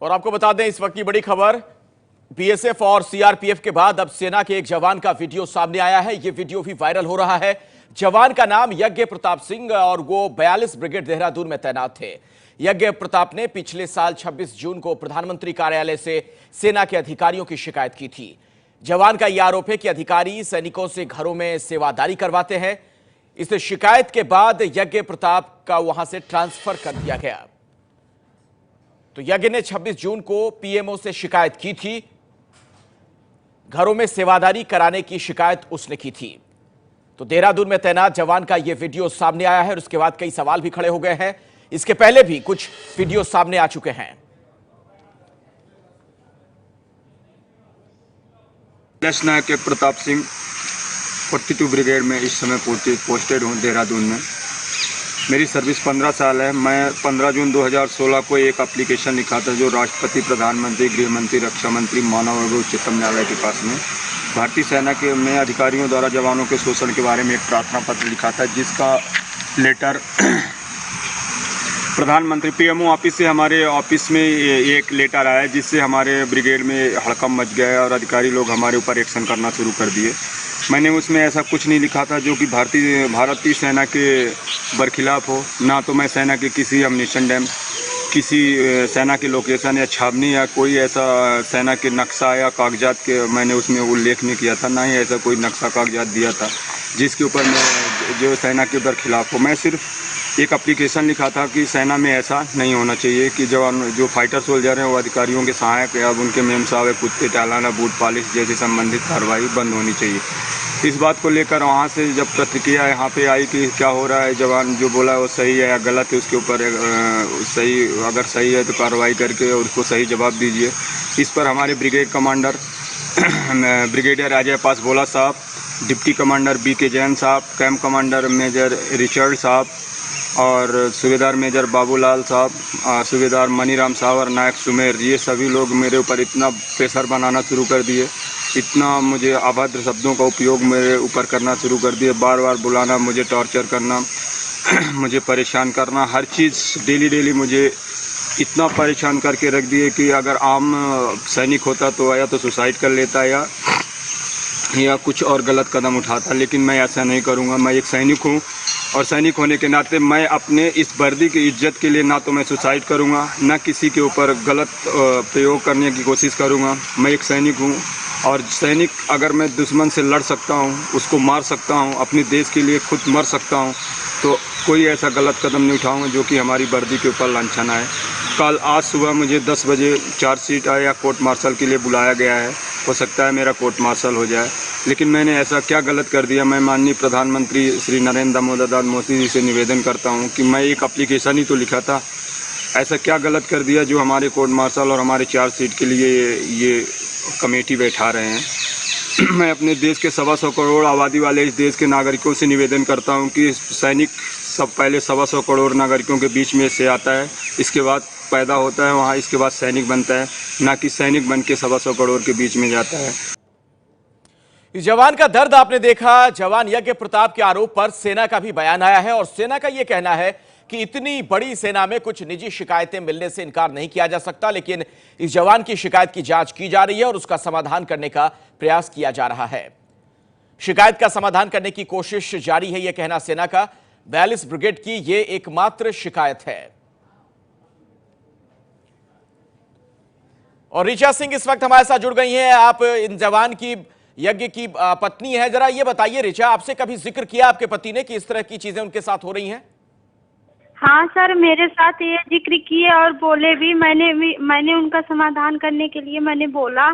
और आपको बता दें इस वक्त की बड़ी खबर, बीएसएफ और सीआरपीएफ के बाद अब सेना के एक जवान का वीडियो सामने आया है। यह वीडियो भी वायरल हो रहा है। जवान का नाम यज्ञ प्रताप सिंह और वो 42 ब्रिगेड देहरादून में तैनात थे। यज्ञ प्रताप ने पिछले साल 26 जून को प्रधानमंत्री कार्यालय से सेना के अधिकारियों की शिकायत की थी। जवान का यह आरोप है कि अधिकारी सैनिकों से घरों में सेवादारी करवाते हैं। इस शिकायत के बाद यज्ञ प्रताप का वहां से ट्रांसफर कर दिया गया। तो यज्ञ ने 26 जून को पीएमओ से शिकायत की थी। घरों में सेवादारी कराने की शिकायत उसने की थी। तो देहरादून में तैनात जवान का यह वीडियो सामने आया है और उसके बाद कई सवाल भी खड़े हो गए हैं। इसके पहले भी कुछ वीडियो सामने आ चुके हैं। नायक प्रताप सिंह 42 ब्रिगेड में इस समय पोस्टेड हूँ देहरादून में। मेरी सर्विस 15 साल है। मैं 15 जून 2016 को एक एप्लीकेशन लिखा था जो राष्ट्रपति, प्रधानमंत्री, गृह मंत्री, रक्षा मंत्री, मानव और उच्चतम न्यायालय के पास में भारतीय सेना के में अधिकारियों द्वारा जवानों के शोषण के बारे में एक प्रार्थना पत्र लिखा था, जिसका लेटर प्रधानमंत्री पीएमओ ऑफिस से हमारे ऑफिस में एक लेटर आया, जिससे हमारे ब्रिगेड में हड़कंप मच गया और अधिकारी लोग हमारे ऊपर एक्शन करना शुरू कर दिए। मैंने उसमें ऐसा कुछ नहीं लिखा था जो कि भारतीय सेना के बरखिलाफ़ हो। ना तो मैं सेना के किसी अम्युनिशन डैम, किसी सेना के लोकेशन या छावनी या कोई ऐसा सेना के नक्शा या कागजात के मैंने उसमें उल्लेख नहीं किया था। ना ही ऐसा कोई नक्शा कागजात दिया था जिसके ऊपर मैं जो सेना के बरखिलाफ़ हो। मैं सिर्फ एक एप्लीकेशन लिखा था कि सेना में ऐसा नहीं होना चाहिए कि जवान जो फाइटर सोल्जर हैं वो अधिकारियों के सहायक या उनके मेम साहब कुत्ते टालाना, बूट पालिश जैसी संबंधित कार्रवाई बंद होनी चाहिए। इस बात को लेकर वहाँ से जब प्रतिक्रिया यहाँ पे आई कि क्या हो रहा है, जवान जो बोला वो सही है या गलत है, उसके ऊपर सही, अगर सही है तो कार्रवाई करके उसको सही जवाब दीजिए। इस पर हमारे brigade commander brigadier Ajay Paswan साहब, डिप्टी कमांडर BK जैन साहब, कैंप कमांडर मेजर रिचर्ड साहब और सूबेदार मेजर बाबूलाल साहब, सूबेदार मनीराम साहब और नायक सुमेर, ये सभी लोग मेरे ऊपर इतना प्रेशर बनाना शुरू कर दिए, इतना मुझे अभद्र शब्दों का उपयोग मेरे ऊपर करना शुरू कर दिए, बार बार बुलाना, मुझे टॉर्चर करना, मुझे परेशान करना, हर चीज़ डेली मुझे इतना परेशान करके रख दिए कि अगर आम सैनिक होता तो या तो सुसाइड कर लेता या कुछ और गलत कदम उठाता। लेकिन मैं ऐसा नहीं करूँगा। मैं एक सैनिक हूँ और सैनिक होने के नाते मैं अपने इस वर्दी की इज्जत के लिए ना तो मैं सुसाइड करूँगा, ना किसी के ऊपर गलत प्रयोग करने की कोशिश करूँगा। मैं एक सैनिक हूँ और सैनिक अगर मैं दुश्मन से लड़ सकता हूँ, उसको मार सकता हूँ, अपने देश के लिए खुद मर सकता हूँ, तो कोई ऐसा गलत कदम नहीं उठाऊँगा जो कि हमारी वर्दी के ऊपर लांछन आए। आज सुबह मुझे 10 बजे चार्जशीट या कोर्ट मार्शल के लिए बुलाया गया है। हो सकता है मेरा कोर्ट मार्शल हो जाए, लेकिन मैंने ऐसा क्या गलत कर दिया? मैं माननीय प्रधानमंत्री श्री नरेंद्र दामोदर मोदी जी से निवेदन करता हूं कि मैं एक एप्लीकेशन ही तो लिखा था, ऐसा क्या गलत कर दिया जो हमारे कोर्ट मार्शल और हमारे चार्जशीट के लिए ये कमेटी बैठा रहे हैं। मैं अपने देश के 125 करोड़ आबादी वाले इस देश के नागरिकों से निवेदन करता हूं कि सैनिक सब पहले 125 करोड़ नागरिकों के बीच में से आता है, इसके बाद पैदा होता है वहाँ, इसके बाद सैनिक बनता है, ना कि सैनिक बन के 125 करोड़ के बीच में जाता है। इस जवान का दर्द आपने देखा। जवान यज्ञ प्रताप के आरोप पर सेना का भी बयान आया है और सेना का यह कहना है कि इतनी बड़ी सेना में कुछ निजी शिकायतें मिलने से इनकार नहीं किया जा सकता, लेकिन इस जवान की शिकायत की जांच की जा रही है और उसका समाधान करने का प्रयास किया जा रहा है। शिकायत का समाधान करने की कोशिश जारी है, यह कहना सेना का। 42 ब्रिगेड की यह एकमात्र शिकायत है। और ऋचा सिंह इस वक्त हमारे साथ जुड़ गई हैं। आप इन जवान की, यज्ञ की पत्नी है। जरा ये बताइए ऋचा, आपसे कभी जिक्र किया आपके पति ने कि इस तरह की चीजें उनके साथ हो रही हैं? हाँ सर, मेरे साथ ये जिक्र किए और बोले भी। मैंने उनका समाधान करने के लिए मैंने बोला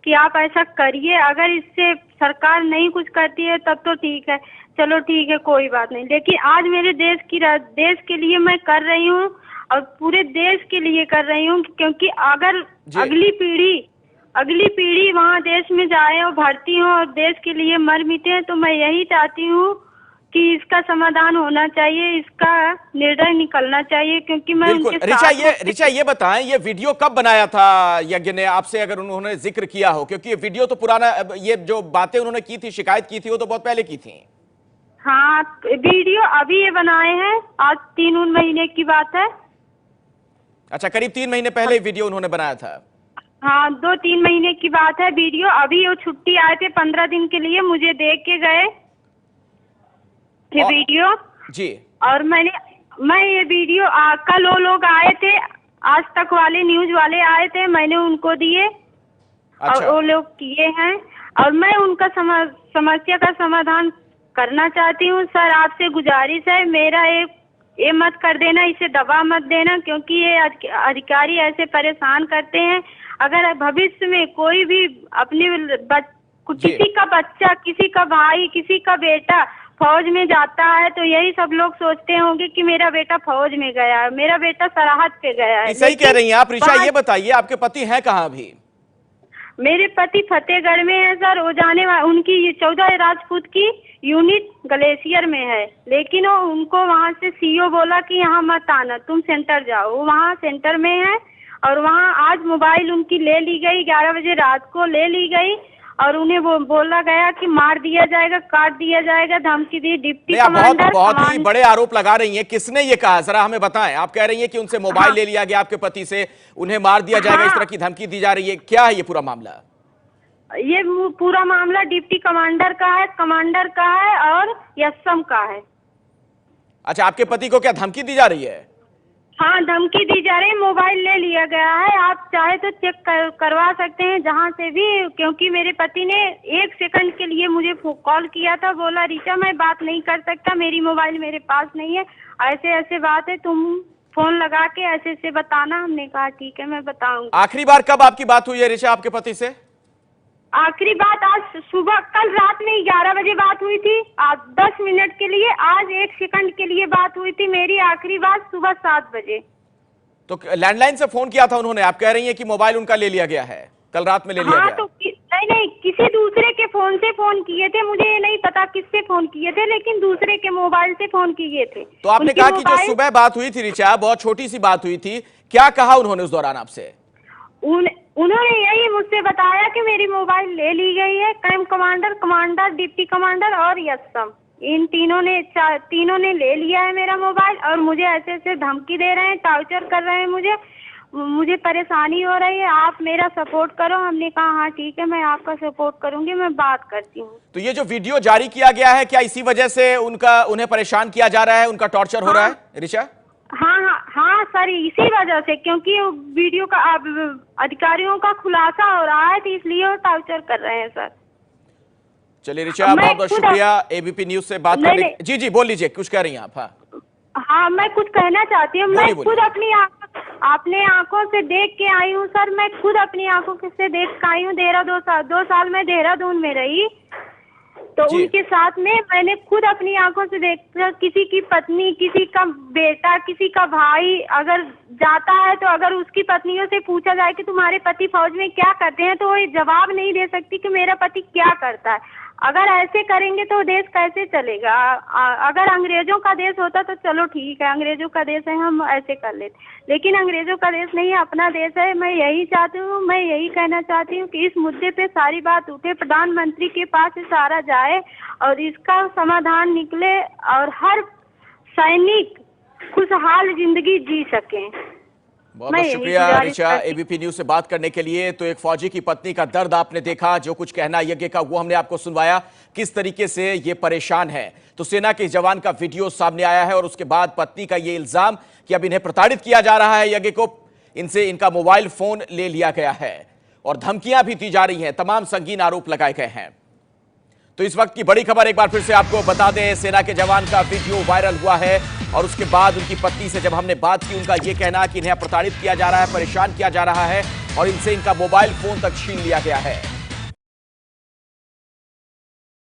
कि आप ऐसा करिए, अगर इससे सरकार नहीं कुछ करती है तब तो ठीक है, चलो ठीक है, कोई बात नहीं, लेकिन आज मेरे देश के लिए मैं कर रही हूँ और पूरे देश के लिए कर रही हूँ, क्योंकि अगर अगली पीढ़ी वहाँ देश में जाए और भर्ती हो और देश के लिए मर मिटे, तो मैं यही चाहती हूँ कि इसका समाधान होना चाहिए, इसका निर्णय निकलना चाहिए, क्योंकि मैं उनके साथ। ऋचा ये बताएं, ये वीडियो कब बनाया था यज्ञ ने आपसे, अगर उन्होंने जिक्र किया हो? क्योंकि ये वीडियो तो पुराना, ये जो बातें उन्होंने की थी, शिकायत की थी, वो तो बहुत पहले की थी। हाँ, वीडियो अभी ये बनाए हैं, आज 3 महीने की बात है। अच्छा, करीब 3 महीने पहले वीडियो उन्होंने बनाया था। हाँ, 2-3 महीने की बात है वीडियो। अभी वो छुट्टी आए थे 15 दिन के लिए, मुझे देख के गए थे वीडियो जी। और मैं ये वीडियो कल वो लोग आए थे, आज तक वाले न्यूज वाले आए थे, मैंने उनको दिए। अच्छा। और वो लोग किए हैं और मैं उनका समस्या का समाधान करना चाहती हूँ। सर, आपसे गुजारिश है, मेरा ये मत कर देना, इसे दबा मत देना, क्योंकि ये अधिकारी ऐसे परेशान करते हैं। अगर भविष्य में कोई भी अपने किसी का बच्चा, किसी का भाई, किसी का बेटा फौज में जाता है तो यही सब लोग सोचते होंगे कि मेरा बेटा फौज में गया है, मेरा बेटा सरहद पे गया है। सही कह रही हैं आप ऋचा। ये बताइए, आपके पति हैं कहाँ अभी? मेरे पति फतेहगढ़ में है सर। वो उनकी 14 राजपूत की यूनिट ग्लेशियर में है, लेकिन वो उनको वहाँ से सीओ बोला कि यहाँ मत आना, तुम सेंटर जाओ। वो वहाँ सेंटर में है और वहाँ आज मोबाइल उनकी ले ली गई, 11 बजे रात को ले ली गई और उन्हें वो बोला गया कि मार दिया जाएगा, काट दिया जाएगा, धमकी दी। डिप्टी कमांडर बहुत ही बड़े आरोप लगा रही हैं। किसने ये कहा, जरा हमें बताएं। आप कह रही हैं कि उनसे मोबाइल ले लिया गया आपके पति से, उन्हें मार दिया जाएगा, इस तरह की धमकी दी जा रही है। क्या है ये पूरा मामला? ये पूरा मामला डिप्टी कमांडर का है, कमांडर का है और एसएम का है। अच्छा, आपके पति को क्या धमकी दी जा रही है? हाँ, धमकी दी जा रही है, मोबाइल ले लिया गया है। आप चाहे तो चेक करवा सकते हैं जहाँ से भी, क्योंकि मेरे पति ने 1 सेकंड के लिए मुझे कॉल किया था, बोला ऋचा मैं बात नहीं कर सकता, मेरी मोबाइल मेरे पास नहीं है, ऐसे ऐसे बात है, तुम फोन लगा के ऐसे ऐसे बताना। हमने कहा ठीक है, मैं बताऊंगी। आखिरी बार कब आपकी बात हुई है ऋचा आपके पति से? आखिरी बात आज सुबह, कल रात में 11 बजे बात हुई थी, आज 10 मिनट के लिए, आज 1 सेकंड के लिए बात हुई थी। मेरी आखिरी बात सुबह 7 बजे। तो लैंडलाइन से फोन किया था उन्होंने? आप कह रही हैं कि मोबाइल उनका ले लिया गया है, कल रात में ले लिया हाँ, गया। तो नहीं, किसी दूसरे के फोन से फोन किए थे, मुझे ये नहीं पता किससे फोन किए थे, लेकिन दूसरे के मोबाइल से फोन किए थे। तो आपने कहा कि जो सुबह बात हुई थी ऋचा, बहुत छोटी सी बात हुई थी, क्या कहा उन्होंने उस दौरान आपसे? उन्होंने यही मुझसे बताया कि मेरी मोबाइल ले ली गई है। Camp commander, commander, deputy commander और एसएम, इन तीनों ने ले लिया है मेरा मोबाइल और मुझे ऐसे ऐसे धमकी दे रहे हैं, टॉर्चर कर रहे हैं, मुझे परेशानी हो रही है, आप मेरा सपोर्ट करो। हमने कहा हाँ ठीक है, मैं आपका सपोर्ट करूंगी, मैं बात करती हूँ। तो ये जो वीडियो जारी किया गया है, क्या इसी वजह से उन्हें परेशान किया जा रहा है, उनका टॉर्चर हो रहा है ऋचा? हाँ सर, इसी वजह से, क्योंकि वीडियो का अधिकारियों का खुलासा हो रहा है, तो इसलिए वो टॉर्चर कर रहे हैं सर। चलिए ऋचा, बहुत बहुत शुक्रिया एबीपी न्यूज से बात करने। जी बोल लीजिए, कुछ कह रही हैं आप? हाँ, मैं कुछ कहना चाहती हूँ। मैं खुद अपनी आंखों से देख के आई हूँ सर, मैं खुद अपनी आंखों से देख के आई हूँ। 2 साल मैं देहरादून में रही, तो उनके साथ में मैंने खुद अपनी आंखों से देखा, किसी की पत्नी, किसी का बेटा, किसी का भाई अगर जाता है तो अगर उसकी पत्नियों से पूछा जाए कि तुम्हारे पति फौज में क्या करते हैं, तो वो जवाब नहीं दे सकती कि मेरा पति क्या करता है। अगर ऐसे करेंगे तो देश कैसे चलेगा? अगर अंग्रेजों का देश होता तो चलो ठीक है, अंग्रेजों का देश है, हम ऐसे कर लेते, लेकिन अंग्रेजों का देश नहीं है, अपना देश है। मैं यही चाहती हूँ, मैं यही कहना चाहती हूँ कि इस मुद्दे पे सारी बात उठे, प्रधानमंत्री के पास सारा जाए और इसका समाधान निकले और हर सैनिक खुशहाल जिंदगी जी सके। बहुत बहुत शुक्रिया ऋचा एबीपी न्यूज से बात करने के लिए। तो एक फौजी की पत्नी का दर्द आपने देखा, जो कुछ कहना यज्ञ का वो हमने आपको सुनवाया, किस तरीके से ये परेशान है। तो सेना के जवान का वीडियो सामने आया है और उसके बाद पत्नी का ये इल्जाम कि अब इन्हें प्रताड़ित किया जा रहा है, यज्ञ को इनका मोबाइल फोन ले लिया गया है और धमकियां भी दी जा रही हैं, तमाम संगीन आरोप लगाए गए हैं। तो इस वक्त की बड़ी खबर एक बार फिर से आपको बता दें, सेना के जवान का वीडियो वायरल हुआ है और उसके बाद उनकी पत्नी से जब हमने बात की, उनका यह कहना कि इन्हें प्रताड़ित किया जा रहा है, परेशान किया जा रहा है और इनसे इनका मोबाइल फोन तक छीन लिया गया है।